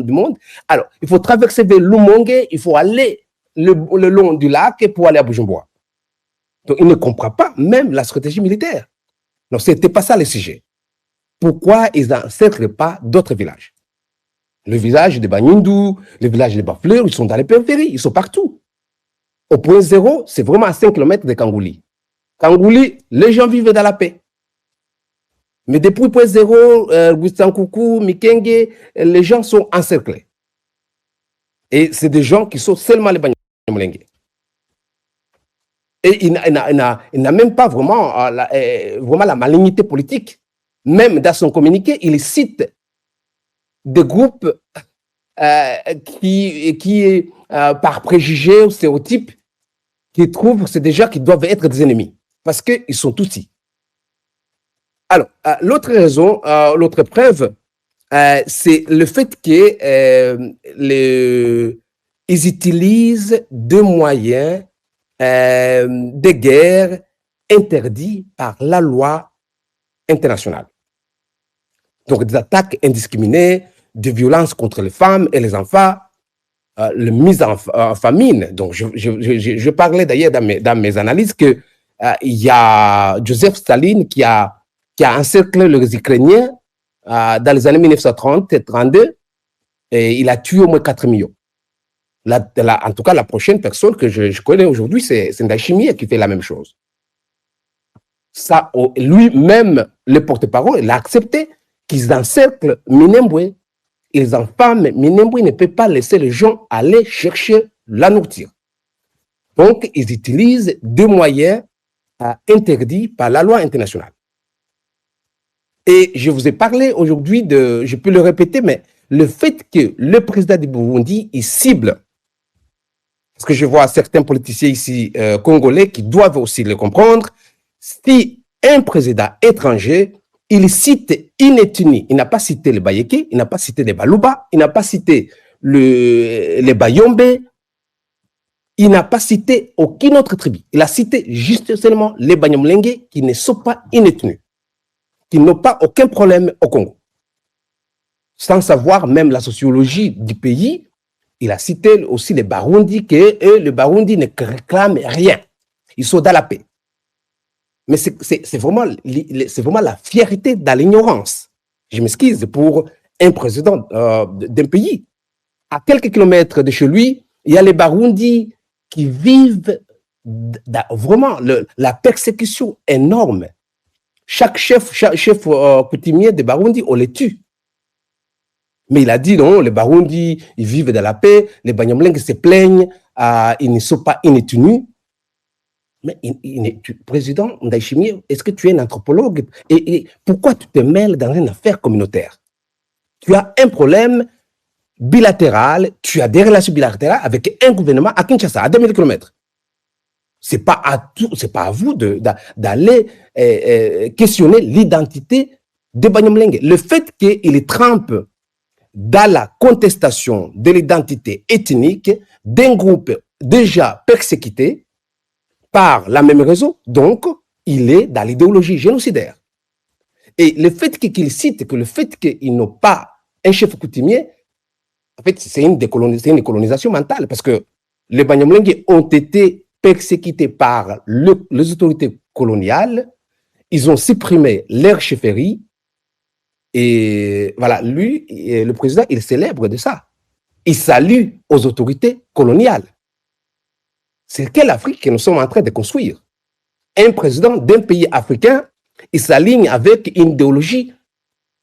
monde. Alors, il faut traverser vers Lumongue, il faut aller le long du lac pour aller à Bujumbura. Donc, il ne comprend pas même la stratégie militaire. Donc, ce n'était pas ça le sujet. Pourquoi ils n'encerclent pas d'autres villages? Le village de Banyundu, le village de Bafleur, ils sont dans les périphéries, ils sont partout. Au point zéro, c'est vraiment à 5 km de Kangouli. Kangouli, les gens vivent dans la paix. Mais depuis point zéro, Goustankuku, Mikenge, les gens sont encerclés. Et c'est des gens qui sont seulement les Banyamulenge. Et il n'a même pas vraiment, vraiment la malignité politique. Même dans son communiqué, il cite des groupes qui par préjugés ou stéréotypes, qui trouvent que c'est des gens qui doivent être des ennemis, parce qu'ils sont tous-ci. Alors, l'autre raison, l'autre preuve, c'est le fait qu'ils utilisent des moyens de guerre interdits par la loi internationale. Donc, des attaques indiscriminées, des violences contre les femmes et les enfants, la mise en famine. Donc, je parlais d'ailleurs dans mes analyses qu'il y a Joseph Staline qui a encerclé les Ukrainiens dans les années 1930 et 1932 et il a tué au moins 4 millions. En tout cas, la prochaine personne que je connais aujourd'hui, c'est Ndayishimiye qui fait la même chose. Ça, lui-même, le porte-parole, il a accepté qu'ils encerclent Minembwe. Ils enfament Minembwe, ne peut pas laisser les gens aller chercher la nourriture. Donc, ils utilisent des moyens interdits par la loi internationale. Et je vous ai parlé aujourd'hui je peux le répéter, mais le fait que le président du Burundi, il cible, parce que je vois certains politiciens ici congolais qui doivent aussi le comprendre, si un président étranger, il cite une ethnie, il n'a pas cité les Bayeke, il n'a pas cité les Baluba, il n'a pas cité les Bayombe, il n'a pas cité aucune autre tribu. Il a cité juste seulement les Banyamulenge qui ne sont pas une ethnie, qui n'ont pas aucun problème au Congo. Sans savoir même la sociologie du pays, il a cité aussi les Barundi, que le Barundi ne réclame rien. Ils sont dans la paix. Mais c'est vraiment la fierté dans l'ignorance. Je m'excuse pour un président d'un pays. À quelques kilomètres de chez lui, il y a les Barundi qui vivent vraiment la persécution énorme. Chaque chef coutumier de Barundi, on les tue. Mais il a dit non, les Barundi, ils vivent dans la paix, les Banyamulenge se plaignent, ils ne sont pas inténus. Mais président Ndayishimiye, est-ce que tu es un anthropologue? Et pourquoi tu te mêles dans une affaire communautaire? Tu as un problème bilatéral, tu as des relations bilatérales avec un gouvernement à Kinshasa, à 2000 km. C'est pas à vous d'aller questionner l'identité des Banyamulenge. Le fait qu'il trempe dans la contestation de l'identité ethnique d'un groupe déjà persécuté par la même raison, donc il est dans l'idéologie génocidaire. Et le fait qu'il cite que le fait qu'ils n'ont pas un chef coutumier, en fait, c'est une décolonisation mentale, parce que les Banyamulenge ont été persécutés par les autorités coloniales, ils ont supprimé leur chefferie, et voilà, lui, le président, il célèbre de ça. Il salue aux autorités coloniales. C'est quelle Afrique que nous sommes en train de construire? Un président d'un pays africain, il s'aligne avec une idéologie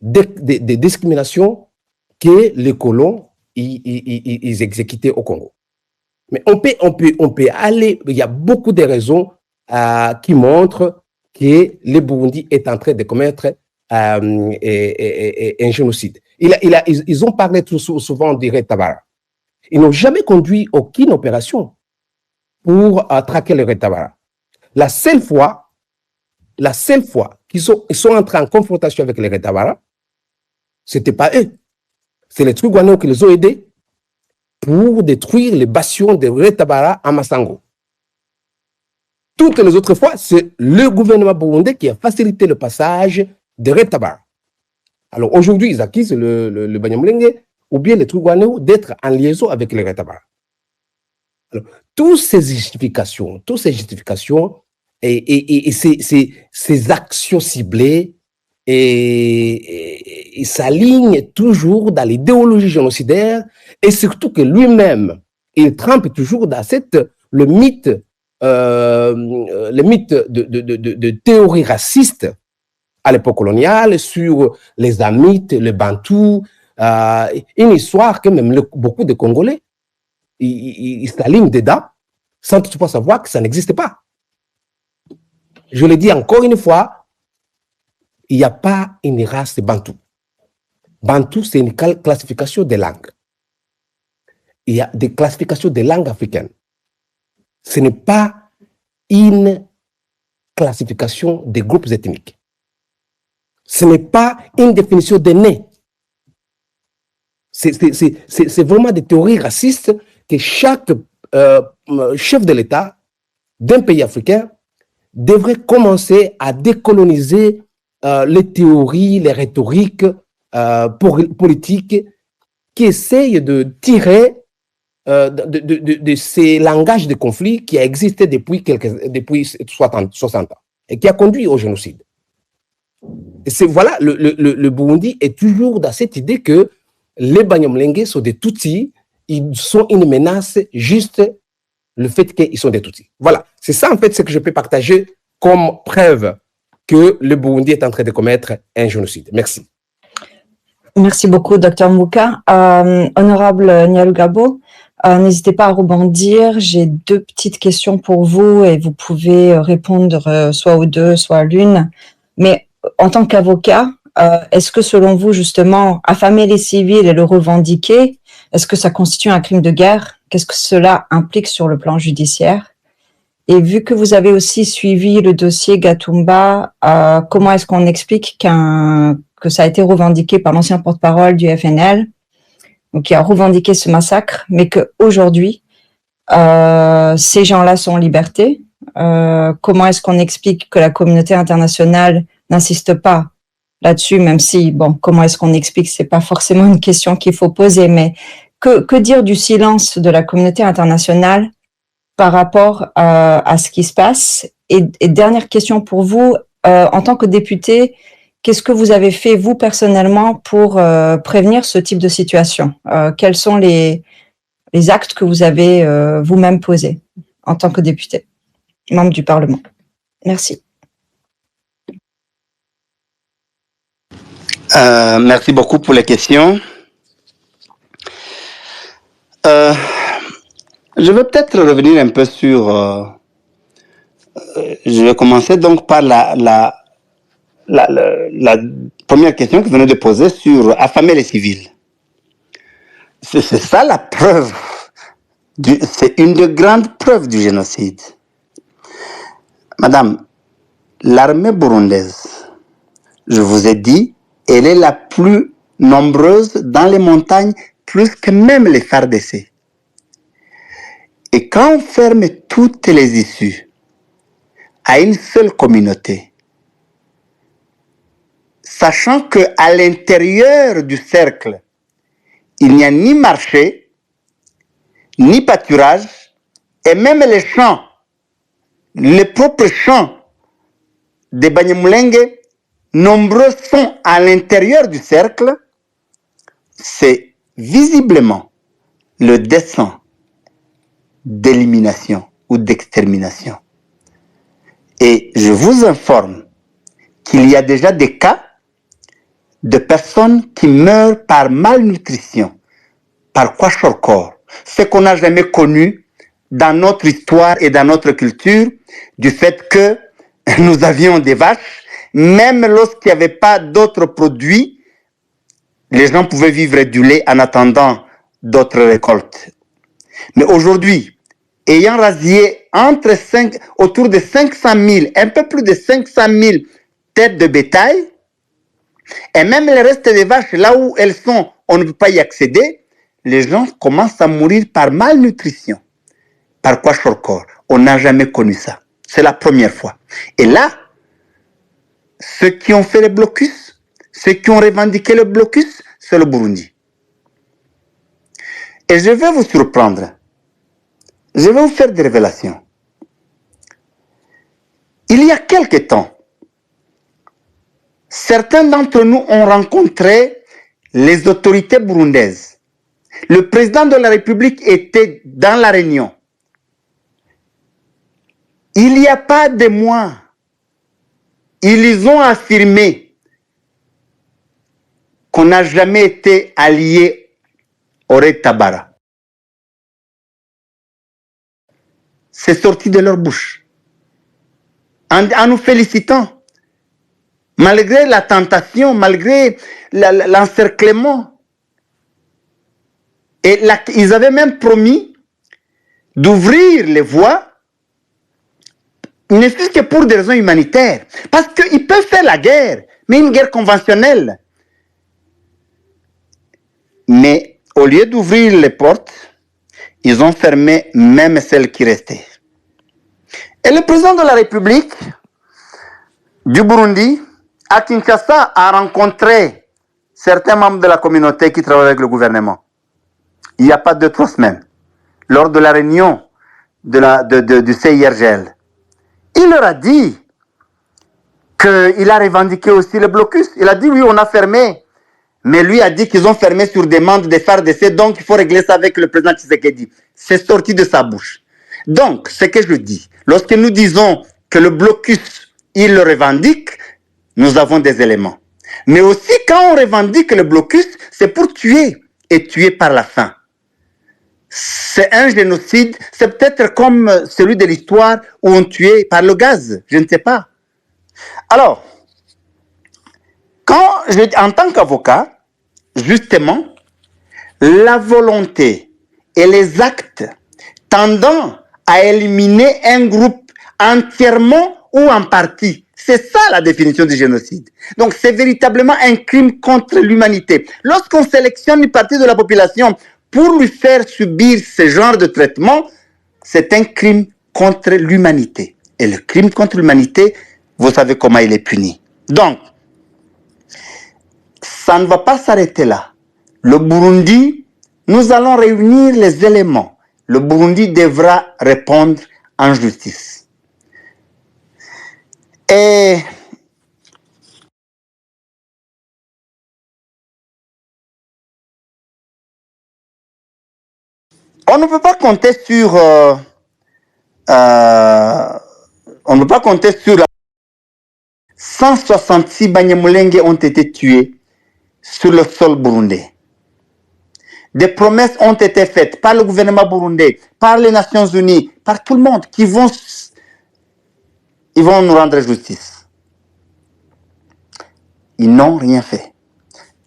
de discrimination que les colons ils exécutaient au Congo. Mais on peut aller, il y a beaucoup de raisons qui montrent que le Burundi est en train de commettre un génocide. Ils ont parlé tout souvent du Red Tabara. Ils n'ont jamais conduit aucune opération pour traquer le Red Tabara. La seule fois qu'ils sont entrés en confrontation avec les Red Tabara, ce n'était pas eux. C'est les Twigwaneos qui les ont aidés pour détruire les bastions de Red Tabara à Massango. Toutes les autres fois, c'est le gouvernement burundais qui a facilité le passage de Red Tabara. Alors aujourd'hui, ils accusent le Banyamulenge ou bien les Twigwaneos d'être en liaison avec les Red Tabara. Alors, toutes ces justifications et ces actions ciblées, et il s'aligne toujours dans l'idéologie génocidaire et surtout que lui-même, il trempe toujours dans le mythe de théorie raciste à l'époque coloniale sur les Hamites, les Bantous, une histoire que même beaucoup de Congolais, ils s'alignent dedans sans toutefois savoir que ça n'existe pas. Je le dis encore une fois, il n'y a pas une race Bantou. Bantou, c'est une classification des langues. Il y a des classifications des langues africaines. Ce n'est pas une classification des groupes ethniques. Ce n'est pas une définition des nés. C'est vraiment des théories racistes que chaque chef de l'État d'un pays africain devrait commencer à décoloniser les théories, les rhétoriques politiques qui essayent de tirer de ces langages de conflit qui a existé depuis 60 ans et qui a conduit au génocide. Voilà, le Burundi est toujours dans cette idée que les Banyamulenge sont des Tutsis, ils sont une menace, juste le fait qu'ils sont des Tutsis. Voilà, c'est ça en fait ce que je peux partager comme preuve que le Burundi est en train de commettre un génocide. Merci. Merci beaucoup, Dr Mouka. Honorable Nyalugabo, n'hésitez pas à rebondir. J'ai 2 petites questions pour vous et vous pouvez répondre soit aux 2, soit à l'une. Mais en tant qu'avocat, est-ce que selon vous, justement, affamer les civils et le revendiquer, est-ce que ça constitue un crime de guerre? Qu'est-ce que cela implique sur le plan judiciaire? Et vu que vous avez aussi suivi le dossier Gatumba, comment est-ce qu'on explique que ça a été revendiqué par l'ancien porte-parole du FNL, donc qui a revendiqué ce massacre, mais qu'aujourd'hui, ces gens-là sont en liberté? Comment est-ce qu'on explique que la communauté internationale n'insiste pas là-dessus, même si, bon, comment est-ce qu'on explique, c'est pas forcément une question qu'il faut poser, mais que dire du silence de la communauté internationale par rapport à ce qui se passe? Et dernière question pour vous, en tant que député, qu'est-ce que vous avez fait, vous, personnellement, pour prévenir ce type de situation? Quels sont les actes que vous avez vous-même posés en tant que député, membre du Parlement? Merci. Merci beaucoup pour les questions. Je vais peut-être revenir un peu sur... je vais commencer donc par la première question que vous venez de poser sur affamer les civils. C'est ça la preuve. C'est une des grandes preuves du génocide. Madame, l'armée burundaise, je vous ai dit, elle est la plus nombreuse dans les montagnes, plus que même les FARDC. Et quand on ferme toutes les issues à une seule communauté, sachant qu'à l'intérieur du cercle, il n'y a ni marché, ni pâturage, et même les champs, les propres champs des Banyamulenge, nombreux sont à l'intérieur du cercle, c'est visiblement le dessein d'élimination ou d'extermination. Et je vous informe qu'il y a déjà des cas de personnes qui meurent par malnutrition, par kwashiorkor, ce qu'on n'a jamais connu dans notre histoire et dans notre culture, du fait que nous avions des vaches, même lorsqu'il n'y avait pas d'autres produits, les gens pouvaient vivre du lait en attendant d'autres récoltes. Mais aujourd'hui, ayant rasié autour de 500 000, un peu plus de 500 000 têtes de bétail, et même le reste des vaches, là où elles sont, on ne peut pas y accéder, les gens commencent à mourir par malnutrition, par kwashiorkor. On n'a jamais connu ça. C'est la première fois. Et là, ceux qui ont fait le blocus, ceux qui ont revendiqué le blocus, c'est le Burundi. Et je vais vous surprendre. Je vais vous faire des révélations. Il y a quelque temps, certains d'entre nous ont rencontré les autorités burundaises. Le président de la République était dans la réunion. Il n'y a pas de mois, ils ont affirmé qu'on n'a jamais été allié au Red Tabara. C'est sorti de leur bouche. En nous félicitant, malgré la tentation, malgré l'encerclement. Et ils avaient même promis d'ouvrir les voies, ne fût-ce que pour des raisons humanitaires. Parce qu'ils peuvent faire la guerre, mais une guerre conventionnelle. Mais au lieu d'ouvrir les portes, ils ont fermé même celles qui restaient. Et le président de la République du Burundi, à Kinshasa, a rencontré certains membres de la communauté qui travaillent avec le gouvernement. Il n'y a pas 2-3 semaines, lors de la réunion du CIRGL. Il leur a dit qu'il a revendiqué aussi le blocus. Il a dit oui, on a fermé. Mais lui a dit qu'ils ont fermé sur demande des FARDC, donc il faut régler ça avec le président Tshisekedi. C'est sorti de sa bouche. Donc, ce que je dis, lorsque nous disons que le blocus, il le revendique, nous avons des éléments. Mais aussi, quand on revendique le blocus, c'est pour tuer et tuer par la faim. C'est un génocide, c'est peut-être comme celui de l'histoire où on tuait par le gaz, je ne sais pas. Alors, en tant qu'avocat, justement, la volonté et les actes tendant à éliminer un groupe entièrement ou en partie, c'est ça la définition du génocide. Donc c'est véritablement un crime contre l'humanité. Lorsqu'on sélectionne une partie de la population pour lui faire subir ce genre de traitement, c'est un crime contre l'humanité. Et le crime contre l'humanité, vous savez comment il est puni. Donc, ça ne va pas s'arrêter là. Le Burundi, nous allons réunir les éléments. Le Burundi devra répondre en justice. Et on ne peut pas compter sur on ne peut pas compter sur la 166 Banyamulenge ont été tués sur le sol burundais. Des promesses ont été faites par le gouvernement burundais, par les Nations Unies, par tout le monde ils vont nous rendre justice. Ils n'ont rien fait.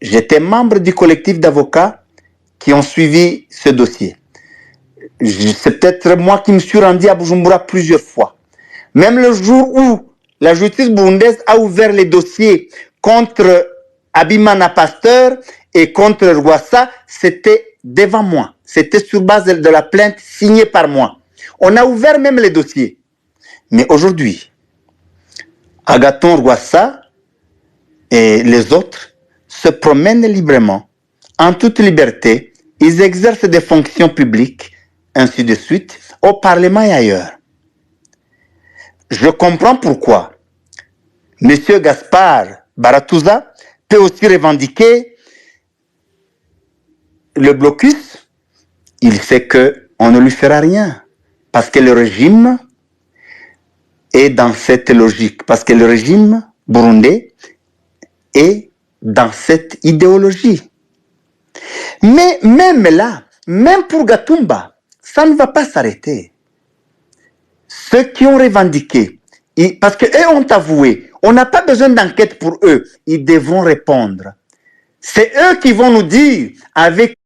J'étais membre du collectif d'avocats qui ont suivi ce dossier. C'est peut-être moi qui me suis rendu à Bujumbura plusieurs fois. Même le jour où la justice burundaise a ouvert les dossiers contre Abimana Pasteur et contre Rwassa, c'était devant moi. C'était sur base de la plainte signée par moi. On a ouvert même les dossiers. Mais aujourd'hui, Agathon Rwassa et les autres se promènent librement, en toute liberté. Ils exercent des fonctions publiques, ainsi de suite, au Parlement et ailleurs. Je comprends pourquoi M. Gaspard Baratuza peut aussi revendiquer le blocus. Il sait qu'on ne lui fera rien, parce que le régime est dans cette logique, parce que le régime burundais est dans cette idéologie. Mais même là, même pour Gatumba, ça ne va pas s'arrêter. Ceux qui ont revendiqué, parce qu'eux ont avoué, on n'a pas besoin d'enquête pour eux, ils devront répondre. C'est eux qui vont nous dire avec